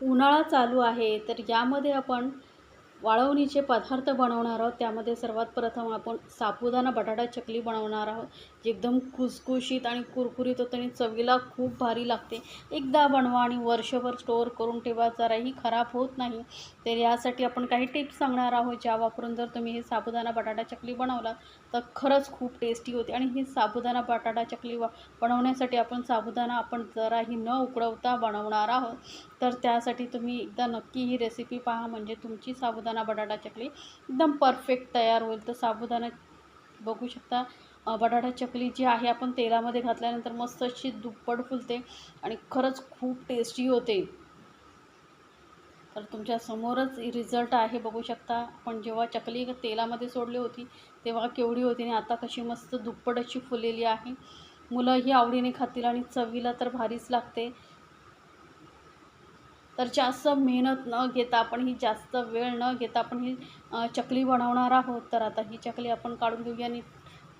उन्हाळा चालू आहे, तर यामध्ये आपण वाळवणीचे पदार्थ बनवणार आहोत. त्यामध्ये सर्वात प्रथम आपण साबुदाणा बटाटा चकली बनवणार आहोत, जी एकदम खुसखुशीत आणि कुरकुरीत होते आणि चवीला खूप भारी लागते. एकदा बनवा आणि वर्षभर स्टोअर करून ठेवा, जराही खराब होत नाही. तर यासाठी आपण काही टिप्स सांगणार आहोत, ज्या वापरून जर तुम्ही हे साबुदाणा बटाटा चकली बनवला तर खरंच खूप टेस्टी होते. आणि ही साबुदाणा बटाटा चकली बनवण्यासाठी आपण साबुदाणा जराही न उकळवता बनवणार आहोत. तर त्यासाठी तुम्ही एकदा नक्की ही रेसिपी पहा, म्हणजे तुमची साबुदाणा बटाटा चकली एकदम परफेक्ट तयार होईल. तर साबुदाणा बघू शकता, बटाटा चकली जी आहे आपण तेलामध्ये घातल्यानंतर मस्त अशी दुप्पट फुलते आणि खरंच खूप टेस्टी होते. तर तुमच्या समोरच रिझल्ट आहे, बघू शकता. आपण जेव्हा चकली तेलामध्ये सोडली होती तेव्हा केवढी होती आणि आता कशी मस्त दुप्पट अशी फुललेली आहे. मुलंही आवडीने खातील आणि चवीला तर भारीच लागते. तर जास्त मेहनत न घेता आपण ही जास्त वेळ न घेता आपण ही चकली बनवणार आहोत. तर आता ही चकली आपण काढून घेऊया आणि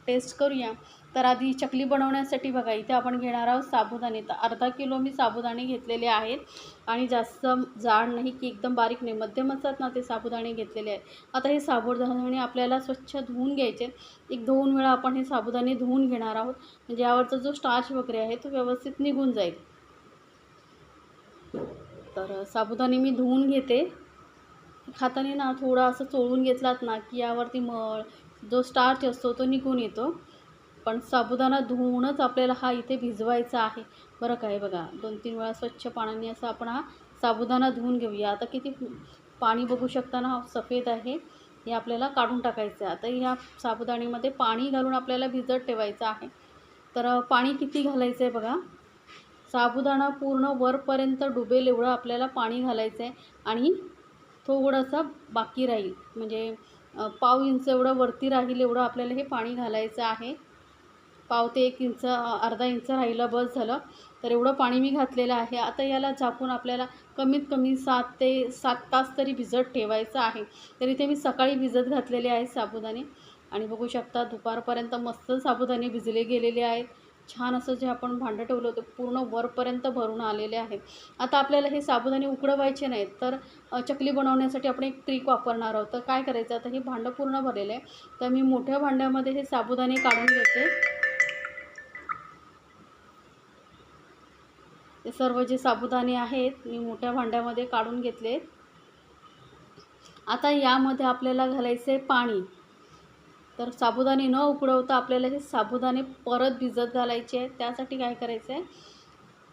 टेस्ट करूया. तर आधी चकली बनवण्यासाठी बघा, इथे आपण घेणार आहोत साबुदाणे. तर अर्धा किलो मी साबुदाणे घेतलेले आहेत आणि जास्त जाड नाही की एकदम बारीक नाही, मध्यम असतात ना ते साबुदाणे घेतलेले आहेत. आता हे साबुदाणे आपल्याला स्वच्छ धुवून घ्यायचे. एक 2 वेळा आपण हे साबुदाणे धुवून घेणार आहोत, म्हणजे यावरचा जो स्टार्च वगैरे आहे तो व्यवस्थित निघून जाईल. तर साबुदाणे मी धुवून घेते. हाताने ना थोडा असं चोळून घेतलात ना की यावरती मळ जो स्टार्च असतो तो निघून येतो. पण साबुदाणा धुवूनच आपल्याला हा इथे भिजवायचा आहे बरं. काय बघा, 2-3 वेळा स्वच्छ पाण्याने असं आपण हा साबुदाणा धुवून घेऊया. आता किती पाणी बघू शकता ना, सफेद आहे. हे आपल्याला काढून टाकायचं आहे. आता ह्या साबुदाण्यामध्ये पाणी घालून आपल्याला भिजत ठेवायचं आहे. तर पाणी किती घालायचं आहे बघा, साबुदाणा पूर्ण वरपर्यंत डुबेल एवढं आपल्याला पाणी घालायचं आहे. आणि थोडंसं बाकी राहील, म्हणजे पाव इंच एवढं वरती राहील एवढं आपल्याला हे पाणी घालायचं आहे. पाव ते 1 इंच, अर्धा इंच राहिलं बस झालं. तर एवढं पाणी मी घातलेलं आहे. आता याला झाकून आपल्याला कमीत कमी 7 तास तरी भिजत ठेवायचं आहे. तर इथे मी सकाळी भिजत घातलेले आहेत साबुदाणे आणि बघू शकता दुपारपर्यंत मस्त साबुदाणे भिजले गेलेले आहेत. छान असं जे आपण भांडं ठेवलं होतं पूर्ण वरपर्यंत भरून आलेले आहे. आता आपल्याला हे साबुदाणे उकडवायचे नाहीत, तर चकली बनवण्यासाठी आपण एक ट्रिक वापरणार आहोत. तर काय करायचं, आता हे भांडं पूर्ण भरलेलं आहे. तर मी मोठ्या भांड्यामध्ये हे साबुदाणे काढून घेते. ते सर्व जे साबुदाणे आहेत मी मोठ्या भांड्यामध्ये काढून घेतले. आता यामध्ये आपल्याला घालायचे पाणी. तर साबुदाणे न उकडवता आपल्याला हे साबुदाणे परत भिजत घालायचे आहेत. त्यासाठी काय करायचं आहे,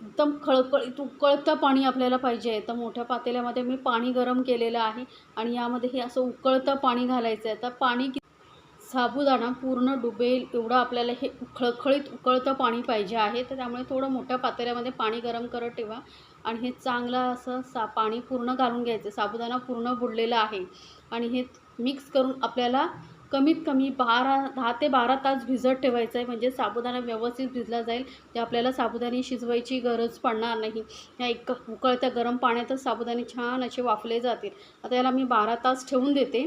एकदम खळखळीत उकळतं पाणी आपल्याला पाहिजे आहे. तर मोठ्या पातेल्यामध्ये मी पाणी गरम केलेलं आहे आणि यामध्ये हे असं उकळतं पाणी घालायचं आहे. तर पाणी साबुदाणा पूर्ण डुबेल एवढं आपल्याला हे खळखळीत उकळतं पाणी पाहिजे आहे. तर त्यामुळे थोडं मोठ्या पातेल्यामध्ये पाणी गरम करत ठेवा आणि हे चांगलं असं पाणी पूर्ण घालून घ्यायचं. साबुदाणा पूर्ण बुडलेला आहे आणि हे मिक्स करून आपल्याला कमीत कमी 10 ते 12 तास भिजत ठेवायचं आहे, म्हणजे साबुदाणा व्यवस्थित भिजला जाईल. ते आपल्याला साबुदाणे शिजवायची गरज पडणार नाही. या एक उकळत्या गरम पाण्यातच साबुदाणे छान असे वाफले जातील. आता याला मी 12 तास ठेवून देते.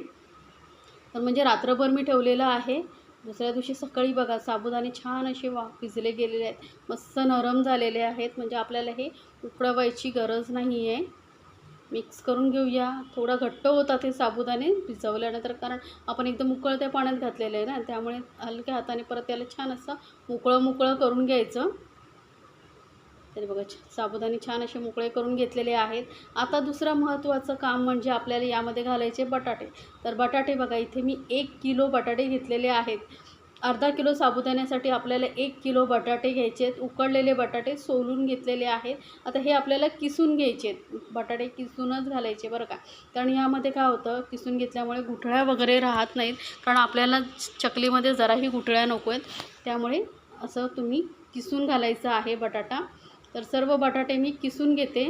तर म्हणजे रात्रभर मी ठेवलेलं आहे. दुसऱ्या दिवशी सकाळी बघा साबुदाणे छान असे भिजले गेलेले आहेत, मस्त नरम झालेले आहेत. म्हणजे आपल्याला हे उकळवायची गरज नाही आहे. मिक्स करून घेऊया. थोडं घट्ट होतात हे साबुदाणे भिजवल्यानंतर, कारण आपण एकदम उकळत्या पाण्यात घातलेलं आहे ना, त्यामुळे हलक्या हाताने परत त्याला छान असं मोकळं करून घ्यायचं. तरी बघा साबुदाणे छान असे मोकळे करून घेतलेले आहेत. आता दुसरं महत्त्वाचं काम म्हणजे आपल्याला यामध्ये घालायचे बटाटे. तर बटाटे बघा, इथे मी 1 किलो बटाटे घेतलेले आहेत. अर्धा किलो साबुदाण्यासाठी आपल्याला 1 किलो बटाटे घ्यायचे आहेत. उकडलेले बटाटे सोलून घेतलेले आहेत. आता हे आपल्याला किसून घ्यायचे आहेत. बटाटे किसूनच घालायचे बरं का, कारण यामध्ये काय होतं, किसून घेतल्यामुळे गुठळ्या वगैरे राहत नाहीत. कारण आपल्याला चकलीमध्ये जराही गुठळ्या नको आहेत, त्यामुळे असं तुम्ही किसून घालायचं आहे बटाटा. तर सर्व बटाटे मी किसून घेते.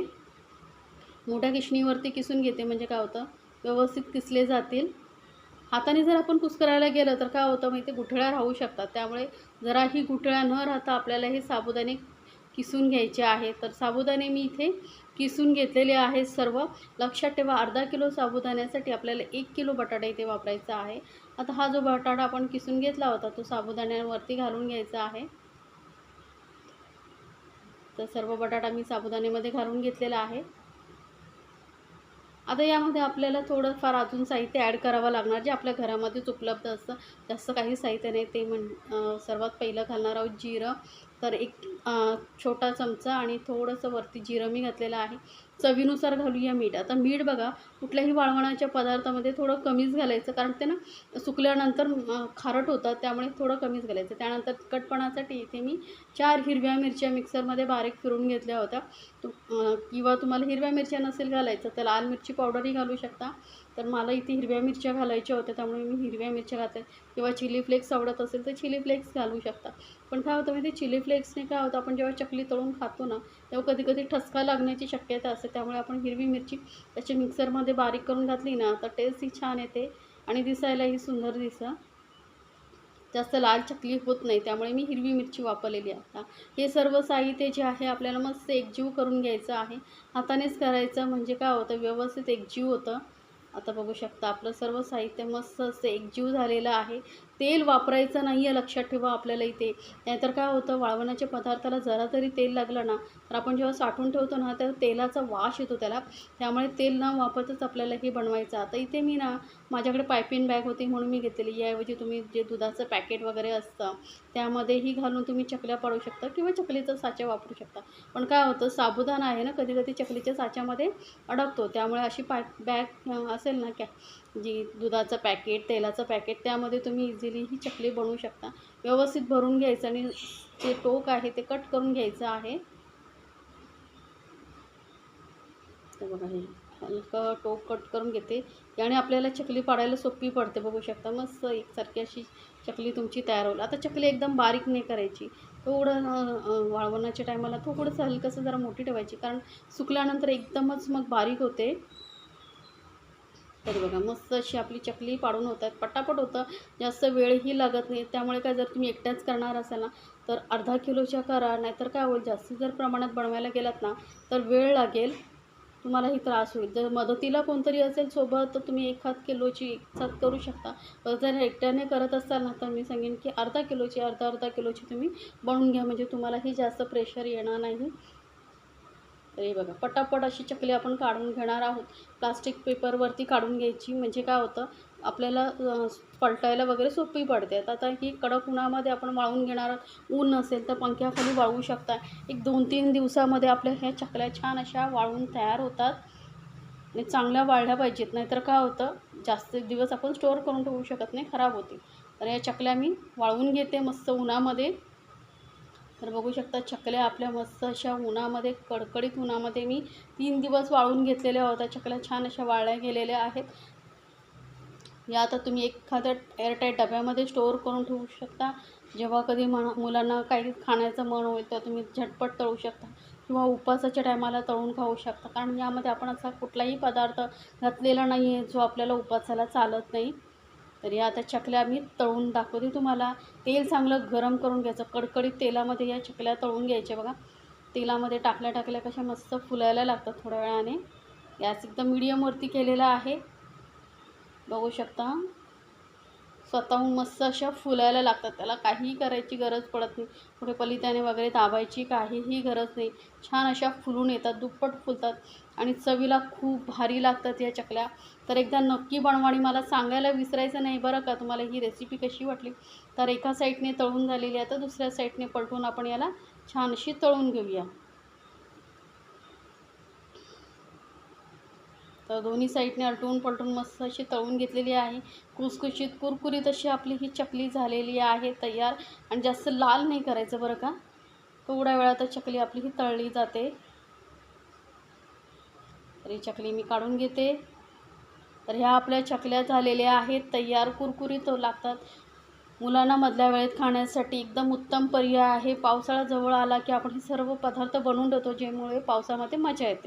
मोठ्या किसणीवरती किसून घेते, म्हणजे काय होतं, व्यवस्थित किसले जातील. हाताने जर आपण कुस्करायला गेलं तर काय होतं माहिती, गुठळ्या राहू शकतात. त्यामुळे जराही गुठळ्या न राहता आपल्याला हे साबुदाणे किसून घ्यायचे आहे. तर साबुदाणे मी इथे किसून घेतलेले आहेत सर्व. लक्षात ठेवा, अर्धा किलो साबुदाण्यासाठी आपल्याला 1 किलो बटाटा इथे वापरायचा आहे. आता हा जो बटाटा आपण किसून घेतला होता तो साबुदाण्यावरती घालून घ्यायचा आहे. तर सर्व बटाटा मी साबुदाण्यामध्ये घालून घेतलेला आहे. आता यामध्ये आपल्याला थोडंफार अजून साहित्य ॲड करावं लागणार, जे आपल्या घरामध्येच उपलब्ध असतं. जास्त काही साहित्य नाही. ते सर्वात पहिलं घालणार आहोत जिरं. तर एक छोटा चमचा आणि थोडंसं वरती जिरं मी घातलेलं आहे. चवीनुसार घालूया मीठ. आता मीठ बघा, कुठल्याही वाळवणाच्या पदार्थामध्ये थोडं कमीच घालायचं, कारण ते ना सुकल्यानंतर खारट होतात, त्यामुळे थोडं कमीच घालायचं. त्यानंतर तिखटपणासाठी इथे मी 4 हिरव्या मिरच्या मिक्सरमध्ये बारीक फिरवून घेतल्या होत्या. किंवा तुम्हाला हिरव्या मिरच्या नसेल घालायचं तर लाल मिरची पावडरही घालू शकता. तर मला इथे हिरव्या मिरच्या घालायच्या होत्या, त्यामुळे मी हिरव्या मिरच्या घातल्या. किंवा चिली फ्लेक्स आवडत असेल तर चिली फ्लेक्स घालू शकता. पण काय होतं माहिती आहे, चिली फ्लेक्सने काय होतं, आपण जेव्हा चकली तळून खातो ना, तेव्हा कधी कधी ठसका लागण्याची शक्यता असते. त्यामुळे आपण हिरवी मिरची त्याची मिक्सरमध्ये बारीक करून घातली ना, तर टेस्टही छान येते आणि दिसायलाही सुंदर दिसतं. जास्त लाल चकली होत नाही, त्यामुळे मी हिरवी मिरची वापरलेली आहे. आता हे सर्व साहित्य जे आहे आपल्याला मस्त एकजीव करून घ्यायचं आहे. हातानेच करायचं, म्हणजे काय होतं, व्यवस्थित एकजीव होतं. आता बघू शकता आपलं सर्व साहित्य मस्त असं एकजीव झालेलं आहे. तेल वापरायचं नाही आहे, लक्षात ठेवा आपल्याला इथे. नाहीतर काय होतं, वाळवणाच्या पदार्थाला जरा जरी तेल लागलं ना, तर आपण जेव्हा साठवून ठेवतो ना, तर तेलाचा वास येतो त्याला. त्यामुळे तेल न वापरताच आपल्याला हे बनवायचं. आता इथे मी ना, माझ्याकडे पायपिंग बॅग होती म्हणून मी घेतलेली. याऐवजी तुम्ही जे दुधाचं पॅकेट वगैरे असतं त्यामध्येही घालून तुम्ही चकल्या पाडू शकता किंवा चकलीचा साचा वापरू शकता. पण काय होतं, साबुदाणा आहे ना, कधी कधी चकलीच्या साच्यामध्ये अडकतो. त्यामुळे अशी बॅग असेल ना, जी दुधाचं पॅकेट, तेलाचं पॅकेट, त्यामध्ये तुम्ही इझिली ही चकली बनवू शकता. व्यवस्थित भरून घ्यायचं आणि जे टोक आहे ते कट करून घ्यायचं आहे. तर बघा, हे हलकं टोक कट करून घेते. याने आपल्याला चकली पाडायला सोपी पडते. बघू शकता मस्त एकसारखी अशी चकली तुमची तयार होईल. आता चकली एकदम बारीक नाही करायची, थोडं वाळवण्याच्या टायमाला थोडंसं हलकंसं जरा मोठी ठेवायची, कारण सुकल्यानंतर एकदमच मग बारीक होते. तर बघा मस्त अशी आपली चकली पाडून होतात, पटापट होतं, जास्त वेळही लागत नाही. त्यामुळे काय, जर तुम्ही एकट्याच करणार असाल ना, तर अर्धा किलोच्या करा. नाहीतर काय होईल, जास्त जर प्रमाणात बनवायला गेलात ना, तर वेळ लागेल, तुम्हालाही त्रास होईल. जर मदतीला कोणतरी असेल सोबत तर तुम्ही 1/2 किलोची एकसाथ करू शकता. पण जर एकट्याने करत असाल ना, तर मी सांगेन की अर्धा किलोची, अर्धा किलोची तुम्ही बनवून घ्या, म्हणजे तुम्हालाही जास्त प्रेशर येणार नाही. तर हे बघा, पटापट अशी चकली आपण काढून घेणार आहोत. प्लास्टिक पेपरवरती काढून घ्यायची, म्हणजे काय होतं, आपल्याला पलटायला वगैरे सोपी पडते. आता ही कडक उन्हामध्ये आपण वाळवून घेणार आहोत. ऊन नसेल तर पंख्याखाली वाळवू शकता. एक 2-3 दिवसामध्ये आपल्या ह्या चकल्या छान अशा वाळवून तयार होतात. आणि चांगल्या वाळल्या पाहिजेत, नाहीतर काय होतं, जास्त दिवस आपण स्टोअर करून ठेवू शकत नाही, खराब होतील. तर या चकल्या मी वाळवून घेते मस्त उन्हामध्ये. तर बघू शकता चकल्या आपल्या मस्त अशा उन्हामध्ये, कडकडीत उन्हामध्ये मी 3 दिवस वाळवून घेतलेल्या होत्या. चकल्या छान अशा वाळल्या गेलेल्या आहेत. या आता तुम्ही एखाद्या एअरटाईट डब्यामध्ये स्टोअर करून ठेवू शकता. जेव्हा कधी मुलांना काही खाण्याचं मन होईल तर तुम्ही झटपट तळू शकता, किंवा उपवासाच्या टायमाला तळून खाऊ शकता, कारण यामध्ये आपण असा कुठलाही पदार्थ घातलेला नाही आहे जो आपल्याला उपवासाला चालत नाही. तर या आता चकल्या मी तळून दाखवते तुम्हाला. तेल चांगलं गरम करून घ्यायचं, कडकडीत तेलामध्ये या चकल्या तळून घ्यायच्या. बघा, तेलामध्ये टाकल्या कशा मस्त फुलायला लागतात थोड्या वेळाने. गॅस एकदम मीडियमवरती केलेला आहे, बघू शकता. स्वतःहून मस्त अशा फुलायला लागतात, त्याला काहीही करायची गरज पडत नाही. पुढे पलित्याने वगैरे दाबायची काहीही गरज नाही. छान अशा फुलून येतात, दुप्पट फुलतात आणि चवीला खूप भारी लागतात या चकल्या. तर एकदा नक्की बनवा. आणि मला सांगायला विसरायचं नाही बरं का, तुम्हाला ही रेसिपी कशी वाटली. तर एका साईडने तळून झालेली आहे, तर दुसऱ्या साईडने पलटून आपण याला छान अशी तळून घेऊया. तर दोन्ही साईडने आलटून पलटून मस्त अशी तळून घेतलेली आहे. खुसखुशीत कुरकुरीत अशी आपली ही चकली झालेली आहे तयार. आणि जास्त लाल नाही करायचं बरं का, थोड्या वेळात चकली आपली ही तळली जाते. तर ही चकली मी काढून घेते. तर ह्या आपल्या चकल्या झालेल्या आहेत तयार, कुरकुरीत लागतात. मुलांना मधल्या वेळेत खाण्यासाठी एकदम उत्तम पर्याय आहे. पावसाळा जवळ आला की आपण हे सर्व पदार्थ बनवून ठेवतो, ज्यामुळे पावसामध्ये मजा येते.